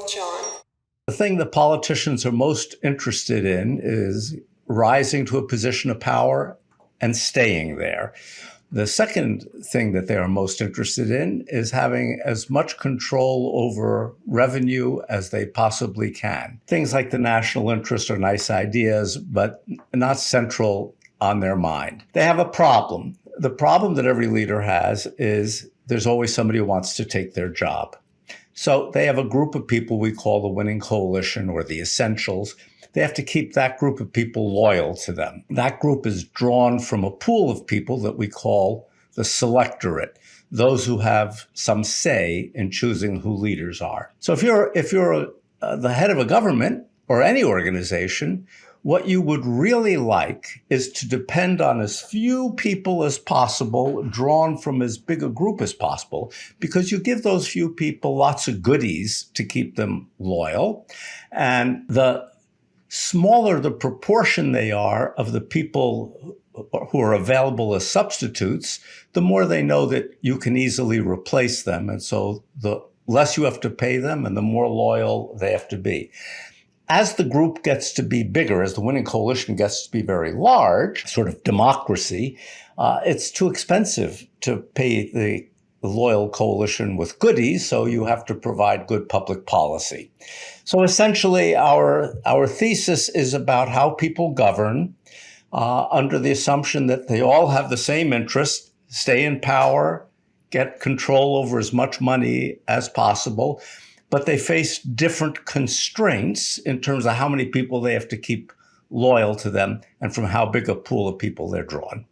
John. The thing that politicians are most interested in is rising to a position of power and staying there. The second thing that they are most interested in is having as much control over revenue as they possibly can. Things like the national interest are nice ideas, but not central on their mind. They have a problem. The problem that every leader has is there's always somebody who wants to take their job. So they have a group of people we call the winning coalition or the essentials. They have to keep that group of people loyal to them. That group is drawn from a pool of people that we call the selectorate, those who have some say in choosing who leaders are. So if you're the head of a government or any organization, what you would really like is to depend on as few people as possible, drawn from as big a group as possible, because you give those few people lots of goodies to keep them loyal. And the smaller the proportion they are of the people who are available as substitutes, the more they know that you can easily replace them. And so the less you have to pay them and the more loyal they have to be. As the group gets to be bigger, as the winning coalition gets to be very large, sort of democracy, it's too expensive to pay the loyal coalition with goodies, so you have to provide good public policy. So essentially, our thesis is about how people govern under the assumption that they all have the same interest, stay in power, get control over as much money as possible, but they face different constraints in terms of how many people they have to keep loyal to them and from how big a pool of people they're drawn.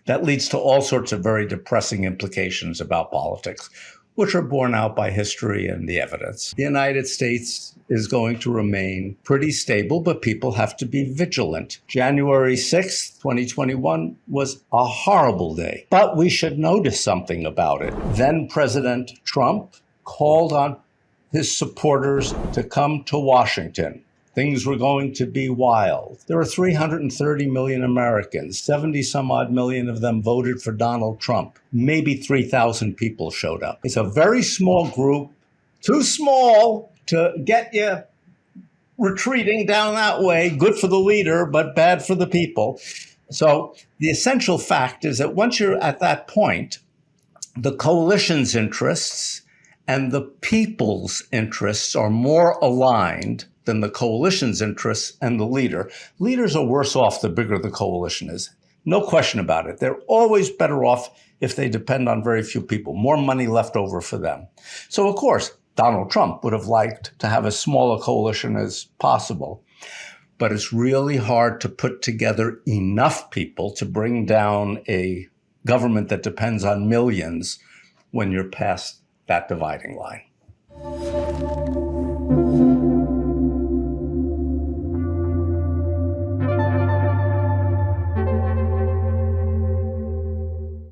That leads to all sorts of very depressing implications about politics, which are borne out by history and the evidence. The United States is going to remain pretty stable, but people have to be vigilant. January 6th, 2021 was a horrible day, but we should notice something about it. Then President Trump called on his supporters to come to Washington. Things were going to be wild. There are 330 million Americans. 70 some odd million of them voted for Donald Trump. Maybe 3,000 people showed up. It's a very small group, too small to get you retreating down that way. Good for the leader, but bad for the people. So the essential fact is that once you're at that point, the coalition's interests and the people's interests are more aligned than the coalition's interests and the leader. Leaders are worse off the bigger the coalition is. No question about it. They're always better off if they depend on very few people, more money left over for them. So, of course, Donald Trump would have liked to have as small a coalition as possible. But it's really hard to put together enough people to bring down a government that depends on millions when you're past that dividing line.